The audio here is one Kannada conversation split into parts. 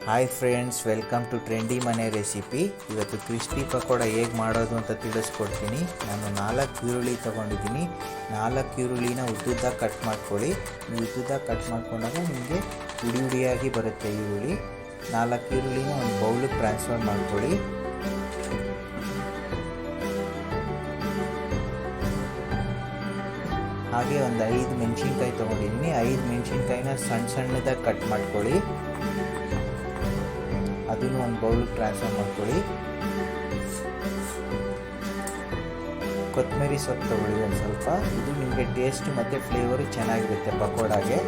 Hi friends, welcome to trendy ಮನೆ ರೆಸಿಪಿ. ಇವತ್ತು ಕ್ರಿಸ್ಪಿ ಪಕೋಡ ಹೇಗೆ ಮಾಡೋದು ಅಂತ ತಿಳಿಸ್ಕೊಡ್ತೀನಿ. ನಾನು 4 ಈರುಳ್ಳಿ ತೊಗೊಂಡಿದ್ದೀನಿ. 4 ಈರುಳ್ಳಿನ ಉದ್ದುದ್ದಾಗ ಕಟ್ ಮಾಡ್ಕೊಳ್ಳಿ. ಉದ್ದುದ್ದಾಗ ಕಟ್ ಮಾಡ್ಕೊಂಡಾಗ ನಿಮಗೆ ಹುಡಿಯಾಗಿ ಬರುತ್ತೆ ಈರುಳ್ಳಿ. 4 ಈರುಳ್ಳಿನ ಒಂದು ಬೌಲಿಗೆ ಟ್ರಾನ್ಸ್ಫರ್ ಮಾಡ್ಕೊಳ್ಳಿ. ಹಾಗೆ ಒಂದು 5 ಮೆಣಸಿನ್ಕಾಯಿ ತೊಗೊಂಡಿದ್ದೀನಿ. 5 ಮೆಣಸಿನ್ಕಾಯಿನ ಸಣ್ಣದಾಗಿ ಕಟ್ ಮಾಡ್ಕೊಳ್ಳಿ. ಅದನ್ನು ಒಂದು ಬೌಲ್ಗೆ ಟ್ರಾನ್ಸ್ಫರ್ ಮಾಡ್ಕೊಳ್ಳಿ. ಕೊತ್ತಂಬರಿ ಸೊಪ್ಪು ತಗೊಳ್ಳಿ ಒಂದು ಸ್ವಲ್ಪ. ಇದು ನಿಮಗೆ ಟೇಸ್ಟ್ ಮತ್ತು ಫ್ಲೇವರು ಚೆನ್ನಾಗಿರುತ್ತೆ ಪಕೋಡಾಗೆ.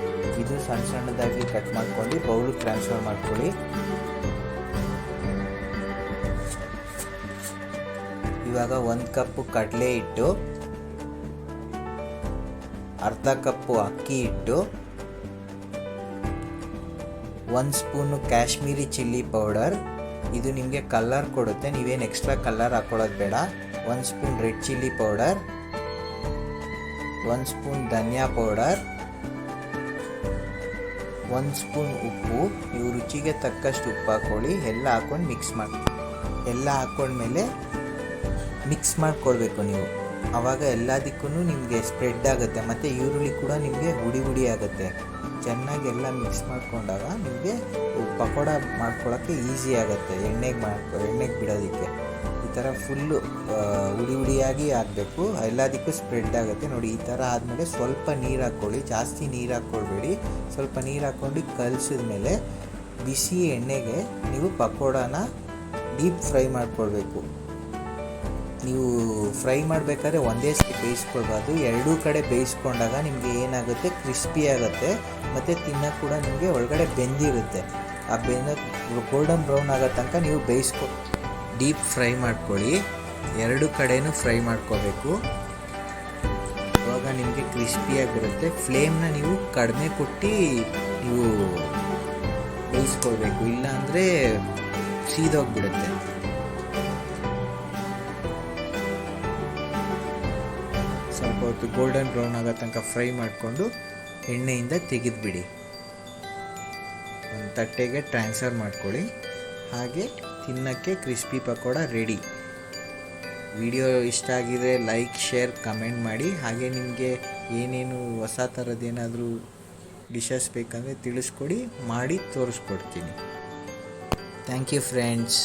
ಇದು ಸಣ್ಣದಾಗಿ ಕಟ್ ಮಾಡ್ಕೊಂಡು ಬೌಲ್ಗೆ ಟ್ರಾನ್ಸ್ಫರ್ ಮಾಡ್ಕೊಳ್ಳಿ. ಇವಾಗ 1 ಕಪ್ ಕಡಲೆ ಹಿಟ್ಟು, ಅರ್ಧ ಕಪ್ಪು ಅಕ್ಕಿ ಹಿಟ್ಟು, 1 ಸ್ಪೂನು ಕಾಶ್ಮೀರಿ ಚಿಲ್ಲಿ ಪೌಡರ್. ಇದು ನಿಮಗೆ ಕಲರ್ ಕೊಡುತ್ತೆ, ನೀವೇನು ಎಕ್ಸ್ಟ್ರಾ ಕಲರ್ ಹಾಕೊಳ್ಳೋದು ಬೇಡ. 1 spoon red chilli powder, 1 spoon ಧನಿಯಾ ಪೌಡರ್, 1 ಸ್ಪೂನ್ ಉಪ್ಪು. ನೀವು ರುಚಿಗೆ ತಕ್ಕಷ್ಟು ಉಪ್ಪು ಹಾಕೊಳ್ಳಿ. ಎಲ್ಲ ಹಾಕೊಂಡು ಮಿಕ್ಸ್ ಮಾಡಿ. ಎಲ್ಲ ಹಾಕೊಂಡ್ಮೇಲೆ ಮಿಕ್ಸ್ ಮಾಡಿಕೊಡ್ಬೇಕು ನೀವು. ಆವಾಗ ಎಲ್ಲದಕ್ಕೂ ನಿಮಗೆ ಸ್ಪ್ರೆಡ್ ಆಗುತ್ತೆ ಮತ್ತು ಈರುಳ್ಳಿ ಕೂಡ ನಿಮಗೆ ಹುಡಿ ಆಗುತ್ತೆ. ಚೆನ್ನಾಗಿ ಎಲ್ಲ ಮಿಕ್ಸ್ ಮಾಡ್ಕೊಂಡಾಗ ನಿಮಗೆ ಪಕೋಡ ಮಾಡ್ಕೊಳ್ಳೋಕ್ಕೆ ಈಸಿ ಆಗುತ್ತೆ. ಎಣ್ಣೆಗೆ ಬಿಡೋದಕ್ಕೆ ಈ ಥರ ಫುಲ್ಲು ಹುಡಿಯಾಗಿ ಆಗಬೇಕು. ಎಲ್ಲದಕ್ಕೂ ಸ್ಪ್ರೆಡ್ ಆಗುತ್ತೆ ನೋಡಿ. ಈ ಥರ ಆದಮೇಲೆ ಸ್ವಲ್ಪ ನೀರು ಹಾಕ್ಕೊಳ್ಳಿ. ಜಾಸ್ತಿ ನೀರು ಹಾಕ್ಕೊಳ್ಬೇಡಿ. ಸ್ವಲ್ಪ ನೀರು ಹಾಕ್ಕೊಂಡು ಕಲಸಿದ ಮೇಲೆ ಬಿಸಿ ಎಣ್ಣೆಗೆ ನೀವು ಪಕೋಡಾನ ಡೀಪ್ ಫ್ರೈ ಮಾಡ್ಕೊಳ್ಬೇಕು. ನೀವು ಫ್ರೈ ಮಾಡಬೇಕಾದ್ರೆ ಒಂದೇ ಸತಿ ಬೇಯಿಸ್ಕೊಳ್ಬಾರ್ದು. ಎರಡೂ ಕಡೆ ಬೇಯಿಸ್ಕೊಂಡಾಗ ನಿಮಗೆ ಏನಾಗುತ್ತೆ, ಕ್ರಿಸ್ಪಿ ಆಗುತ್ತೆ ಮತ್ತು ತಿನ್ನೋಕ್ಕೆ ಕೂಡ ನಿಮಗೆ ಒಳಗಡೆ ಬೆಂದಿರುತ್ತೆ. ಆ ಗೋಲ್ಡನ್ ಬ್ರೌನ್ ಆಗೋ ತನಕ ನೀವು ಡೀಪ್ ಫ್ರೈ ಮಾಡ್ಕೊಳ್ಳಿ. ಎರಡೂ ಕಡೆನೂ ಫ್ರೈ ಮಾಡ್ಕೋಬೇಕು. ಆವಾಗ ನಿಮಗೆ ಕ್ರಿಸ್ಪಿಯಾಗಿರುತ್ತೆ. ಫ್ಲೇಮ್ನ ನೀವು ಕಡಿಮೆ ಕೊಟ್ಟು ನೀವು ಬೇಯಿಸ್ಕೊಳ್ಬೇಕು, ಇಲ್ಲ ಅಂದರೆ ಸೀದೋಗ್ಬಿಡುತ್ತೆ. ಸ್ವಲ್ಪ ಹೊತ್ತು ಗೋಲ್ಡನ್ ಬ್ರೌನ್ ಆಗೋ ತನಕ ಫ್ರೈ ಮಾಡಿಕೊಂಡು ಎಣ್ಣೆಯಿಂದ ತೆಗೆದುಬಿಡಿ. ಒಂದು ತಟ್ಟೆಗೆ ಟ್ರಾನ್ಸ್ಫರ್ ಮಾಡ್ಕೊಳ್ಳಿ. ಹಾಗೆ ತಿನ್ನೋಕ್ಕೆ ಕ್ರಿಸ್ಪಿ ಪಕೋಡ ರೆಡಿ. ವಿಡಿಯೋ ಇಷ್ಟ ಆಗಿದರೆ ಲೈಕ್, ಶೇರ್, ಕಮೆಂಟ್ ಮಾಡಿ. ಹಾಗೆ ನಿಮಗೆ ಏನೇನು ಹೊಸ ಥರದ್ದೇನಾದರೂ ಡಿಶಸ್ ಬೇಕಂದರೆ ತಿಳಿಸ್ಕೊಡಿ, ಮಾಡಿ ತೋರಿಸ್ಕೊಡ್ತೀನಿ. Thank you friends.